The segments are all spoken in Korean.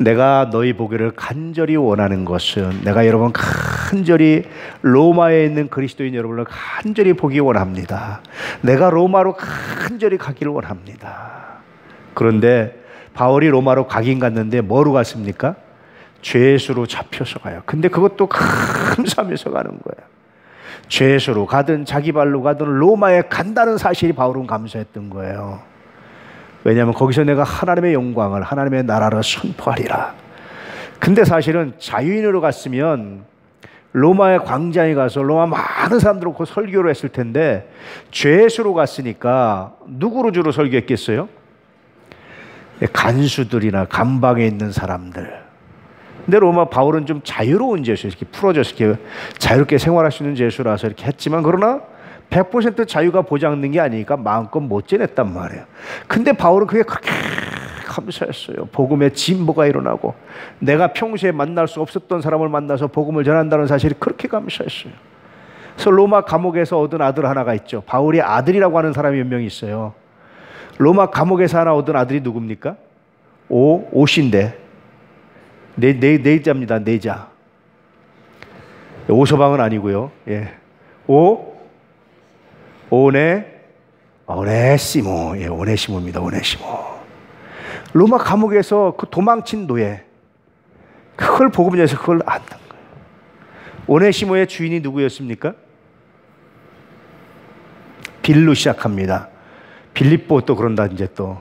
내가 너희 보기를 간절히 원하는 것은, 내가 여러분 간절히 로마에 있는 그리스도인 여러분을 간절히 보기 원합니다. 내가 로마로 간절히 가기를 원합니다. 그런데 바울이 로마로 가긴 갔는데 뭐로 갔습니까? 죄수로 잡혀서 가요. 근데 그것도 감사하면서 가는 거예요. 죄수로 가든 자기 발로 가든 로마에 간다는 사실이 바울은 감사했던 거예요. 왜냐하면 거기서 내가 하나님의 영광을, 하나님의 나라를 선포하리라. 근데 사실은 자유인으로 갔으면 로마의 광장에 가서 로마 많은 사람들 놓고 설교를 했을 텐데, 죄수로 갔으니까 누구로 주로 설교했겠어요? 간수들이나 감방에 있는 사람들. 근데 로마 바울은 좀 자유로운 죄수, 이렇게 풀어져서 이렇게 자유롭게 생활할 수 있는 죄수라서 이렇게 했지만, 그러나 100% 자유가 보장된 게 아니니까 마음껏 못 지냈단 말이에요. 근데 바울은 그게 그렇게 감사했어요. 복음의 진보가 일어나고 내가 평소에 만날 수 없었던 사람을 만나서 복음을 전한다는 사실이 그렇게 감사했어요. 그래서 로마 감옥에서 얻은 아들 하나가 있죠. 바울의 아들이라고 하는 사람이 몇 명 있어요. 로마 감옥에서 하나 얻은 아들이 누굽니까? 옷인데 네자입니다. 네자. 오서방은 아니고요. 예. 오네시모. 예, 오네시모입니다. 오네시모. 로마 감옥에서 그 도망친 노예, 그걸 복음전에서 그걸 안단 거예요. 오네시모의 주인이 누구였습니까? 빌로 시작합니다. 빌립보 또 그런다 이제 또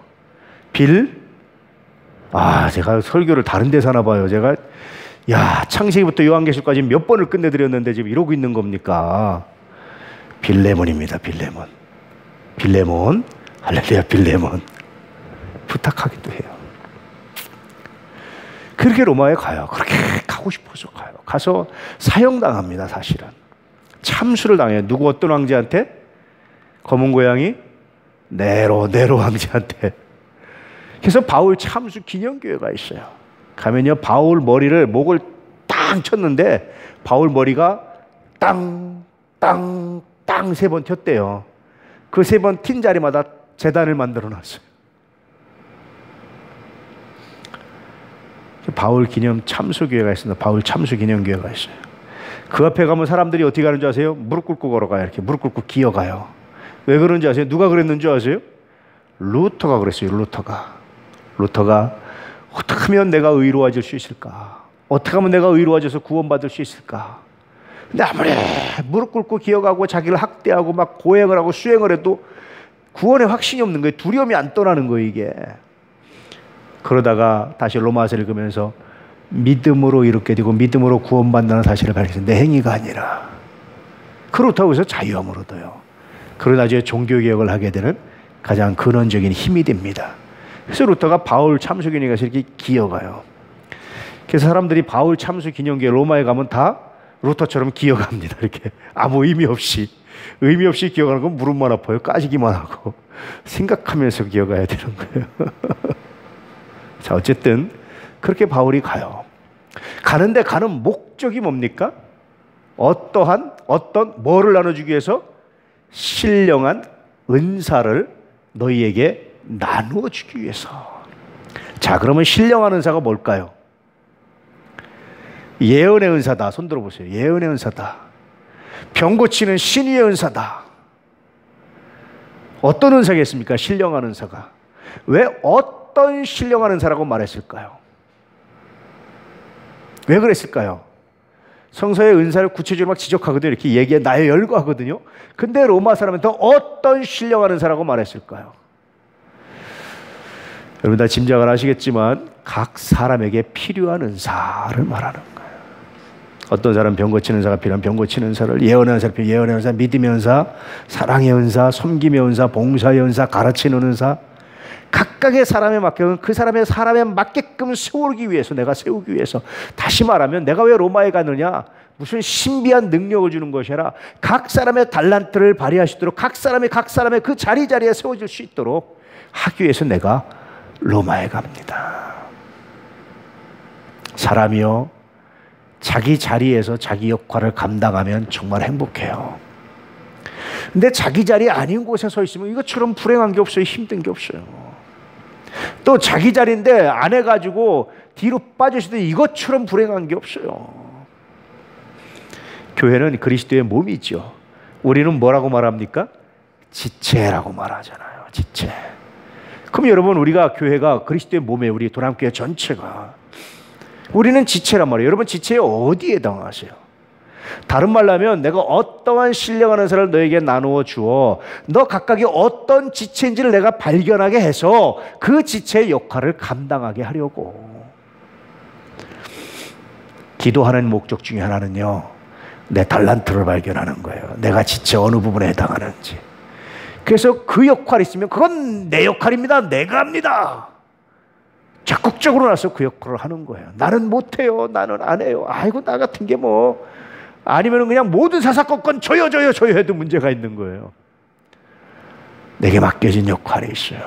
제가 설교를 다른 데서 하나 봐요. 제가 창세기부터 요한계시록까지 몇 번을 끝내드렸는데 지금 이러고 있는 겁니까? 빌레몬입니다. 빌레몬. 할렐루야. 빌레몬. 부탁하기도 해요. 그렇게 로마에 가요. 그렇게 가고 싶어서 가요. 가서 사형당합니다. 사실은 참수를 당해요. 누구, 어떤 왕제한테? 검은 고양이 네로 왕제한테. 그래서 바울 참수 기념교회가 있어요. 가면요, 바울 머리를, 목을 땅 쳤는데 바울 머리가 땅 3번 튀었대요. 그 3번 튄 자리마다 제단을 만들어 놨어요. 바울 기념 참수교회가 있습니다. 바울 참수 기념교회가 있어요. 그 앞에 가면 사람들이 어떻게 가는 줄 아세요? 무릎 꿇고 걸어가요. 이렇게 무릎 꿇고 기어가요. 왜 그런지 아세요? 누가 그랬는 줄 아세요? 루터가 그랬어요. 루터가 어떻게 하면 내가 의로워질 수 있을까? 어떻게 하면 내가 의로워져서 구원받을 수 있을까? 근데 아무리 무릎 꿇고 기어가고 자기를 학대하고 막 고행을 하고 수행을 해도 구원의 확신이 없는 거예요. 두려움이 안 떠나는 거예요, 이게. 그러다가 다시 로마서를 읽으면서 믿음으로 이렇게 되고 믿음으로 구원받는다는 사실을 발견해서 내 행위가 아니라, 그렇다고 해서 자유함을 얻어요. 그러나 나중에 종교개혁을 하게 되는 가장 근원적인 힘이 됩니다. 그래서 루터가 바울 참수 기념교회에 가서 이렇게 기어가요. 그래서 사람들이 바울 참수 기념교회 로마에 가면 다 루터처럼 기어갑니다. 이렇게 아무 의미 없이 기어가는 건 무릎만 아파요. 까지기만 하고 생각하면서 기어가야 되는 거예요. 자, 어쨌든 그렇게 바울이 가요. 가는데 가는 목적이 뭡니까? 뭐를 나눠주기 위해서? 신령한 은사를 너희에게 나누어 주기 위해서. 자, 그러면 신령한 은사가 뭘까요? 예언의 은사다. 손 들어보세요. 예언의 은사다. 병 고치는 신의의 은사다. 어떤 은사겠습니까? 신령한 은사가. 왜 어떤 신령한 은사라고 말했을까요? 왜 그랬을까요? 성서의 은사를 구체적으로 막 지적하거든요. 이렇게 얘기해 나의 열거하거든요. 근데 로마 사람한테 어떤 신령한 은사라고 말했을까요? 여러분 다 짐작을 하시겠지만 각 사람에게 필요한 은사를 말하는 거예요. 어떤 사람은 병 고치는 은사가 필요한 병 고치는 은사를, 예언의 은사가 필요한 예언의 은사, 믿음의 은사, 사랑의 은사, 섬김의 은사, 봉사의 은사, 가르치는 은사, 각각의 사람에 맡겨서 그 사람에 맞게끔 세우기 위해서, 내가 세우기 위해서. 다시 말하면 내가 왜 로마에 가느냐, 무슨 신비한 능력을 주는 것이 아니라 각 사람의 달란트를 발휘하시도록 각 사람의 그 자리자리에 세워질 수 있도록 하기 위해서 내가 로마에 갑니다. 사람이요, 자기 자리에서 자기 역할을 감당하면 정말 행복해요. 근데 자기 자리 아닌 곳에 서 있으면 이것처럼 불행한 게 없어요. 힘든 게 없어요. 또 자기 자리인데 안 해가지고 뒤로 빠지셔도 이것처럼 불행한 게 없어요. 교회는 그리스도의 몸이죠. 우리는 뭐라고 말합니까? 지체라고 말하잖아요. 지체. 그럼 여러분, 우리가 교회가 그리스도의 몸에, 우리 도남교회 전체가, 우리는 지체란 말이에요. 여러분, 지체에 어디에 해당하세요? 다른 말로 하면 내가 어떠한 신령한 사람을 너에게 나누어 주어 너 각각이 어떤 지체인지를 내가 발견하게 해서 그 지체의 역할을 감당하게 하려고. 기도하는 목적 중에 하나는요, 내 달란트를 발견하는 거예요. 내가 지체 어느 부분에 해당하는지. 그래서 그 역할이 있으면 그건 내 역할입니다. 내가 합니다. 적극적으로 나서 그 역할을 하는 거예요. 나는 못해요. 나는 안 해요. 아이고, 나 같은 게 뭐. 아니면 그냥 모든 사사건건 저요 해도 문제가 있는 거예요. 내게 맡겨진 역할이 있어요.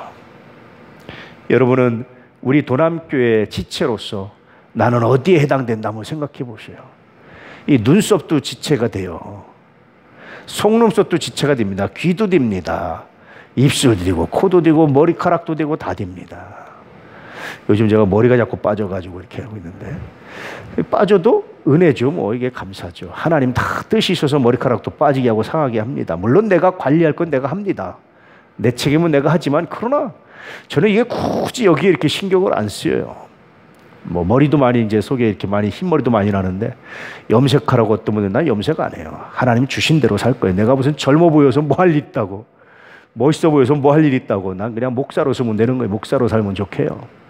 여러분은 우리 도남교회 지체로서 나는 어디에 해당된다 한번 생각해 보세요. 이 눈썹도 지체가 돼요. 속눈썹도 지체가 됩니다. 귀도 됩니다. 입술도 되고 코도 되고 머리카락도 되고 다 됩니다. 요즘 제가 머리가 자꾸 빠져가지고 이렇게 하고 있는데, 빠져도 은혜죠. 뭐 이게 감사죠. 하나님 다 뜻이 있어서 머리카락도 빠지게 하고 상하게 합니다. 물론 내가 관리할 건 내가 합니다. 내 책임은 내가 하지만, 그러나 저는 이게 굳이 여기에 이렇게 신경을 안 쓰여요. 뭐 머리도 많이 이제 속에 이렇게 많이 흰머리도 많이 나는데, 염색하라고 어떤 분은 난 염색 안 해요. 하나님 주신 대로 살 거예요. 내가 무슨 젊어 보여서 뭐 할 일 있다고, 멋있어 보여서 뭐 할 일 있다고. 난 그냥 목사로 쓰면 되는 거예요. 목사로 살면 좋게요.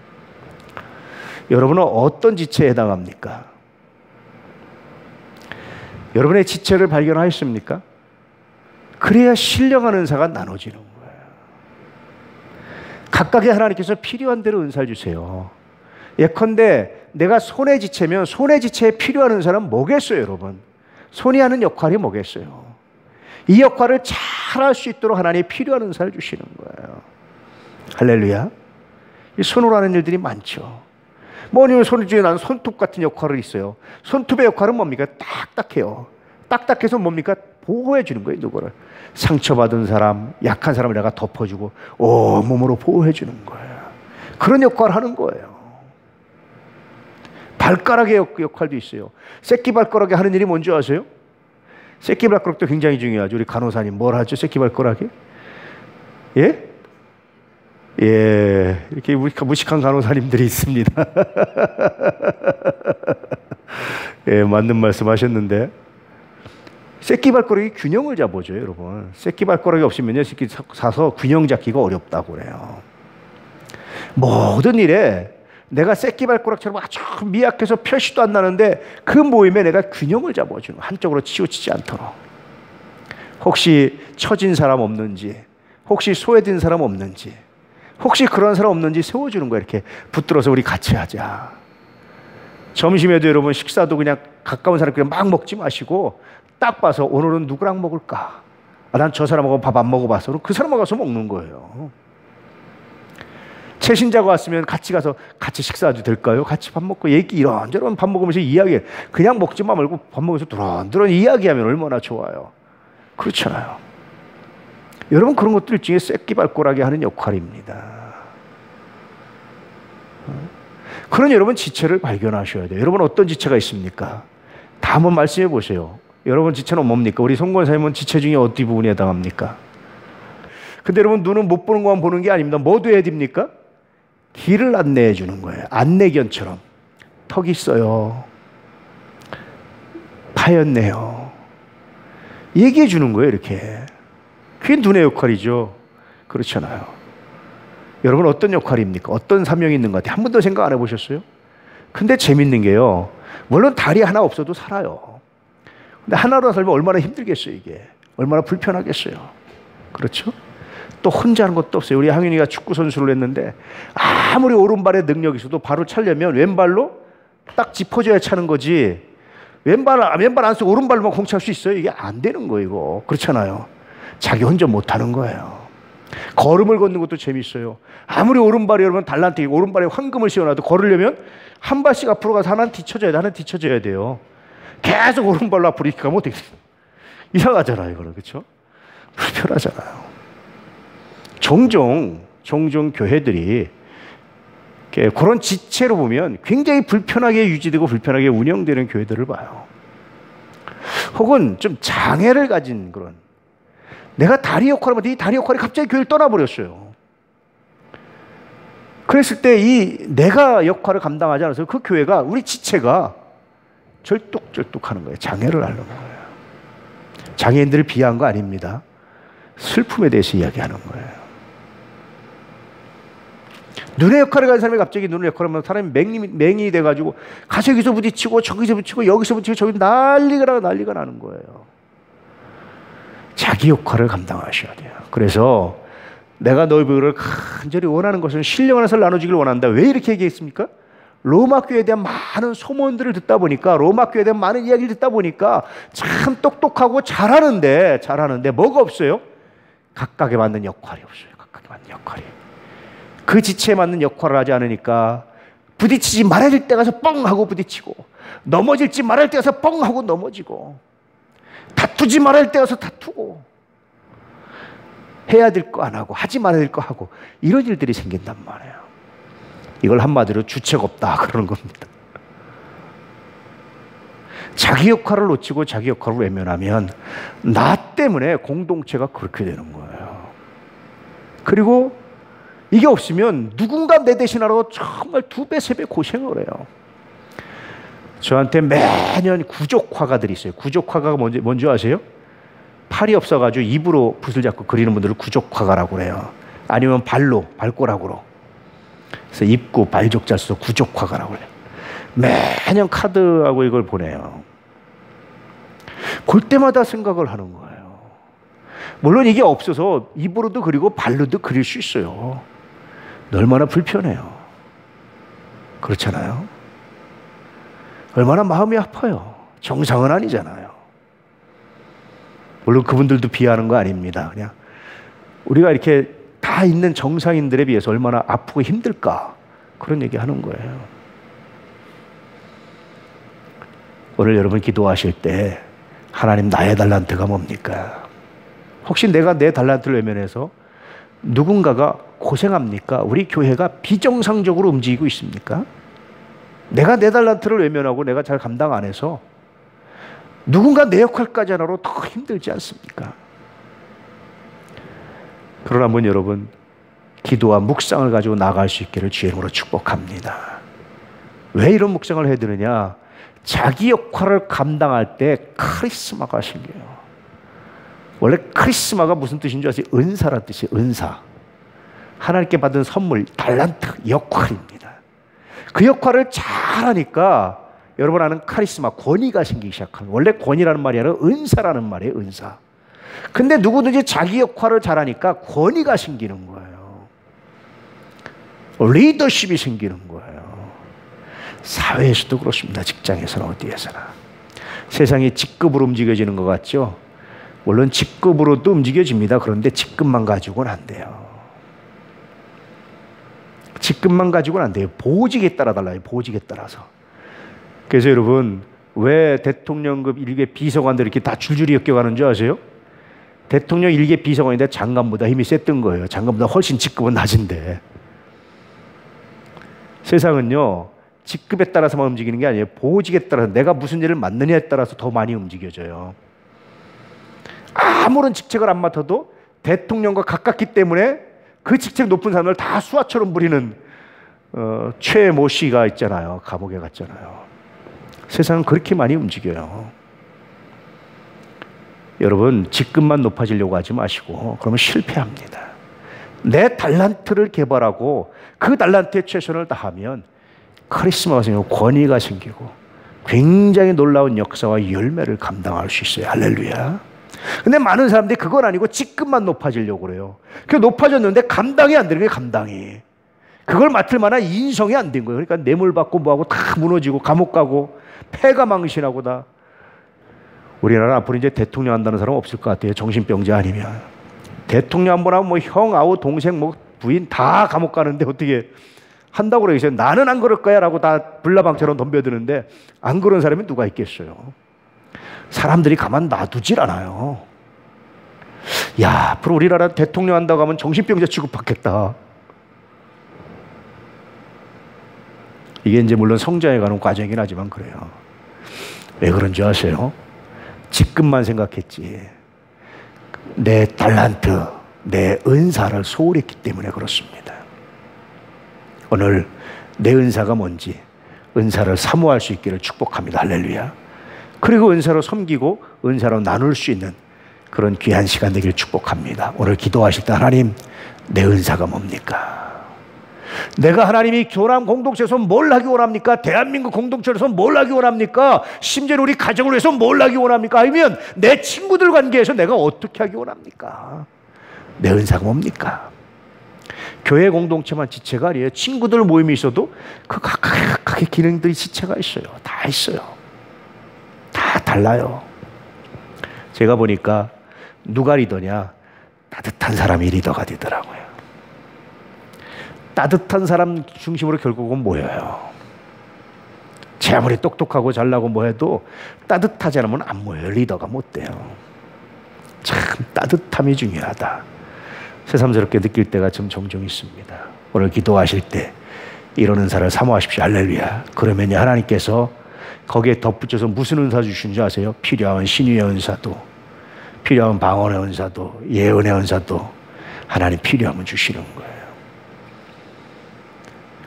여러분은 어떤 지체에 해당합니까? 여러분의 지체를 발견하였습니까? 그래야 신령한 은사가 나눠지는 거예요. 각각의 하나님께서 필요한 대로 은사를 주세요. 예컨대 내가 손의 지체면 손의 지체에 필요한 은사는 뭐겠어요, 여러분? 손이 하는 역할이 뭐겠어요? 이 역할을 잘 할 수 있도록 하나님이 필요한 은사를 주시는 거예요. 할렐루야. 이 손으로 하는 일들이 많죠. 뭐냐면 손 중에 나는 손톱 같은 역할을 있어요. 손톱의 역할은 뭡니까? 딱딱해요. 딱딱해서 뭡니까? 보호해 주는 거예요. 누구를? 상처받은 사람, 약한 사람을 내가 덮어주고 온몸으로 보호해 주는 거예요. 그런 역할을 하는 거예요. 발가락의 역할도 있어요. 새끼발가락에 하는 일이 뭔지 아세요? 새끼발가락도 굉장히 중요하죠. 우리 간호사님 뭘 하죠? 새끼발가락에? 예? 예, 이렇게 무식한 간호사님들이 있습니다. 예, 맞는 말씀 하셨는데, 새끼발가락이 균형을 잡아줘요, 여러분. 새끼발가락이 없으면요, 새끼 사서 균형 잡기가 어렵다고 그래요. 모든 일에 내가 새끼발가락처럼 아주 미약해서 표시도 안 나는데 그 모임에 내가 균형을 잡아주는 거예요. 한쪽으로 치우치지 않도록. 혹시 처진 사람 없는지, 혹시 소외된 사람 없는지, 혹시 그런 사람 없는지 세워주는 거예요. 이렇게 붙들어서 우리 같이 하자. 점심에도 여러분 식사도 그냥 가까운 사람끼리 막 먹지 마시고 딱 봐서 오늘은 누구랑 먹을까? 난 저 사람하고 밥 안 먹어봐서 그 사람하고 가서 먹는 거예요. 채신자가 왔으면 같이 가서 같이 식사해도 될까요? 같이 밥 먹고 얘기 이런저런 밥 먹으면서 이야기, 그냥 먹지만 말고 밥 먹으면서 두런두런 이야기하면 얼마나 좋아요. 그렇잖아요. 여러분, 그런 것들 중에 새끼발가락이 하는 역할입니다. 그런 여러분 지체를 발견하셔야 돼요. 여러분 어떤 지체가 있습니까? 다 한번 말씀해 보세요. 여러분 지체는 뭡니까? 우리 송권사님은 지체 중에 어떤 부분에 해당합니까? 근데 여러분 눈은 못 보는 것만 보는 게 아닙니다. 뭐 돼야 됩니까? 길을 안내해 주는 거예요. 안내견처럼. 턱 있어요. 파였네요. 얘기해 주는 거예요, 이렇게. 그게 눈의 역할이죠. 그렇잖아요. 여러분 어떤 역할입니까? 어떤 사명이 있는 것 같아요? 한 번도 생각 안 해보셨어요? 근데 재밌는 게요, 물론 다리 하나 없어도 살아요. 근데 하나로 살면 얼마나 힘들겠어요. 이게 얼마나 불편하겠어요. 그렇죠? 또 혼자 하는 것도 없어요. 우리 항윤이가 축구 선수를 했는데 아무리 오른발에 능력이 있어도 발을 차려면 왼발로 딱 짚어줘야 차는 거지, 왼발 안 쓰고 오른발로만 공 찰 수 있어요? 이게 안 되는 거예요. 이거. 그렇잖아요. 자기 혼자 못하는 거예요. 걸음을 걷는 것도 재밌어요. 아무리 오른발이 여러분 달란트, 오른발에 황금을 씌워놔도 걸으려면 한 발씩 앞으로 가서 하나는 뒤쳐줘야 돼, 하나는 뒤쳐줘야 돼요. 계속 오른발로 앞으로 이렇게 가면 어떻게 이상하잖아요. 이거는. 그렇죠? 불편하잖아요. 종종 교회들이 그런 지체로 보면 굉장히 불편하게 유지되고 불편하게 운영되는 교회들을 봐요. 혹은 좀 장애를 가진 그런, 내가 다리 역할을 하면 이 다리 역할이 갑자기 교회를 떠나버렸어요. 그랬을 때 이 내가 역할을 감당하지 않아서 그 교회가, 우리 지체가 절뚝절뚝하는 거예요. 장애를 앓는 거예요. 장애인들을 비하한 거 아닙니다. 슬픔에 대해서 이야기하는 거예요. 눈의 역할을 가진 사람이 갑자기 눈의 역할을 하면 사람이 맹이 돼가지고 가서 여기서 부딪히고 저기서 부딪히고 여기서 부딪히고 저기 난리가 나는 거예요. 자기 역할을 감당하셔야 돼요. 그래서 내가 너희 교회를 간절히 원하는 것은 신령 안에서 나눠주기를 원한다. 왜 이렇게 얘기했습니까? 로마 교회에 대한 많은 소문들을 듣다 보니까, 로마 교회에 대한 많은 이야기를 듣다 보니까 참 똑똑하고 잘하는데 뭐가 없어요? 각각에 맞는 역할이 없어요. 각각에 맞는 역할이. 그 지체에 맞는 역할을 하지 않으니까 부딪히지 말아야 될 때 가서 뻥 하고 부딪히고, 넘어질지 말아야 될 때 가서 뻥 하고 넘어지고, 다투지 말아야 될 때 가서 다투고, 해야 될 거 안 하고 하지 말아야 될 거 하고, 이런 일들이 생긴단 말이에요. 이걸 한마디로 주책 없다 그러는 겁니다. 자기 역할을 놓치고 자기 역할을 외면하면 나 때문에 공동체가 그렇게 되는 거예요. 그리고 이게 없으면 누군가 내 대신하라고 정말 2배, 3배 고생을 해요. 저한테 매년 구족화가들이 있어요. 구족화가가 뭔지 아세요? 팔이 없어가지고 입으로 붓을 잡고 그리는 분들을 구족화가라고 그래요. 아니면 발꼬라고 그래요. 그래서 입구, 발족자 써서 구족화가라고 그래요. 매년 카드하고 이걸 보내요. 볼 때마다 생각을 하는 거예요. 물론 이게 없어서 입으로도 그리고 발로도 그릴 수 있어요. 얼마나 불편해요. 그렇잖아요. 얼마나 마음이 아파요. 정상은 아니잖아요. 물론 그분들도 비하하는 거 아닙니다. 그냥 우리가 이렇게 다 있는 정상인들에 비해서 얼마나 아프고 힘들까, 그런 얘기 하는 거예요. 오늘 여러분 기도하실 때 하나님, 나의 달란트가 뭡니까? 혹시 내가 내 달란트를 외면해서 누군가가 고생합니까? 우리 교회가 비정상적으로 움직이고 있습니까? 내가 내 달란트를 외면하고 내가 잘 감당 안 해서 누군가 내 역할까지 하나로 더 힘들지 않습니까? 그러나 한번 여러분, 기도와 묵상을 가지고 나아갈 수 있기를 주의 이름으로 축복합니다. 왜 이런 묵상을 해야 되느냐? 자기 역할을 감당할 때 카리스마가 생겨요. 원래 카리스마가 무슨 뜻인 줄 아세요? 은사란 뜻이에요. 은사. 하나님께 받은 선물, 달란트, 역할입니다. 그 역할을 잘하니까 여러분 아는 카리스마, 권위가 생기기 시작합니다. 원래 권위라는 말이 아니라 은사라는 말이에요. 은사. 근데 누구든지 자기 역할을 잘하니까 권위가 생기는 거예요. 리더십이 생기는 거예요. 사회에서도 그렇습니다. 직장에서나 어디에서나. 세상이 직급으로 움직여지는 것 같죠? 물론 직급으로도 움직여집니다. 그런데 직급만 가지고는 안 돼요. 직급만 가지고는 안 돼요. 보직에 따라 달라요. 보직에 따라서. 그래서 여러분, 왜 대통령급 1개 비서관들 이렇게 다 줄줄이 엮여가는 줄 아세요? 대통령 1개 비서관인데 장관보다 힘이 셌던 거예요. 장관보다 훨씬 직급은 낮은데. 세상은요, 직급에 따라서만 움직이는 게 아니에요. 보직에 따라서, 내가 무슨 일을 맡느냐에 따라서 더 많이 움직여져요. 아무런 직책을 안 맡아도 대통령과 가깝기 때문에 그 직책 높은 사람을 다 수하처럼 부리는 최모 씨가 있잖아요. 감옥에 갔잖아요. 세상은 그렇게 많이 움직여요. 여러분, 직급만 높아지려고 하지 마시고 그러면 실패합니다. 내 달란트를 개발하고 그 달란트에 최선을 다하면 카리스마가 생기고 권위가 생기고 굉장히 놀라운 역사와 열매를 감당할 수 있어요. 할렐루야. 근데 많은 사람들이 그건 아니고 직급만 높아지려고 그래요. 그 높아졌는데 감당이 안 되는 거예요. 감당이. 그걸 맡을 만한 인성이 안 된 거예요. 그러니까 뇌물받고 뭐하고 다 무너지고 감옥 가고 폐가 망신하고 다. 우리나라 앞으로 이제 대통령 한다는 사람 없을 것 같아요. 정신병자 아니면. 대통령 한 번 하면 뭐 형, 아우, 동생, 뭐 부인 다 감옥 가는데 어떻게 한다고 그러겠어요? 나는 안 그럴 거야 라고 다 불나방처럼 덤벼드는데 안 그런 사람이 누가 있겠어요? 사람들이 가만 놔두질 않아요. 야, 앞으로 우리나라 대통령 한다고 하면 정신병자 취급받겠다. 이게 이제 물론 성장해 가는 과정이긴 하지만 그래요. 왜 그런 줄 아세요? 지금만 생각했지 내 달란트, 내 은사를 소홀했기 때문에 그렇습니다. 오늘 내 은사가 뭔지 은사를 사모할 수 있기를 축복합니다. 할렐루야. 그리고 은사로 섬기고 은사로 나눌 수 있는 그런 귀한 시간 되기를 축복합니다. 오늘 기도하실 때 하나님 내 은사가 뭡니까? 내가 하나님이 교남 공동체에서 뭘 하기 원합니까? 대한민국 공동체에서 뭘 하기 원합니까? 심지어 우리 가정을 위해서 뭘 하기 원합니까? 아니면 내 친구들 관계에서 내가 어떻게 하기 원합니까? 내 은사가 뭡니까? 교회 공동체만 지체가 아니에요. 친구들 모임이 있어도 그 각각의 기능들이 지체가 있어요. 다 있어요. 다 달라요. 제가 보니까 누가 리더냐? 따뜻한 사람이 리더가 되더라고요. 따뜻한 사람 중심으로 결국은 모여요. 제 아무리 똑똑하고 잘나고 뭐해도 따뜻하지 않으면 안 모여요. 리더가 못 돼요. 참 따뜻함이 중요하다. 새삼스럽게 느낄 때가 좀 종종 있습니다. 오늘 기도하실 때 이런 은사를 사모하십시오. 할렐루야. 그러면 하나님께서 거기에 덧붙여서 무슨 은사 주시는지 아세요? 필요한 신유의 은사도, 필요한 방언의 은사도, 예언의 은사도 하나님 필요하면 주시는 거예요.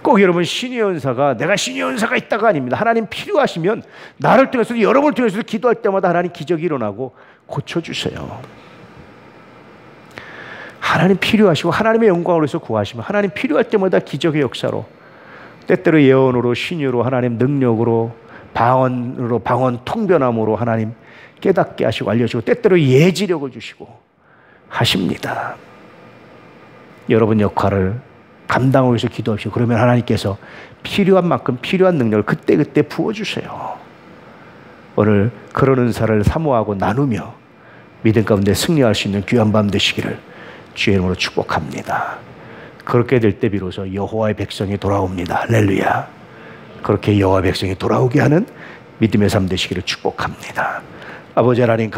꼭 여러분 신유의 은사가 내가 신유의 은사가 있다가 아닙니다. 하나님 필요하시면 나를 통해서도 여러분을 통해서도 기도할 때마다 하나님 기적이 일어나고 고쳐주세요. 하나님 필요하시고 하나님의 영광을 위해서 구하시면 하나님 필요할 때마다 기적의 역사로 때때로 예언으로 신유로 하나님 능력으로 방언으로 방언 통변함으로 하나님 깨닫게 하시고 알려주고 때때로 예지력을 주시고 하십니다. 여러분 역할을 감당하기 위해서 기도하십시오. 그러면 하나님께서 필요한 만큼 필요한 능력을 그때그때 부어주세요. 오늘 그런 은사를 사모하고 나누며 믿음 가운데 승리할 수 있는 귀한 밤 되시기를 주의 이름으로 축복합니다. 그렇게 될 때 비로소 여호와의 백성이 돌아옵니다. 할렐루야. 그렇게 여호와의 백성이 돌아오게 하는 믿음의 삶 되시기를 축복합니다. 아버지 하나님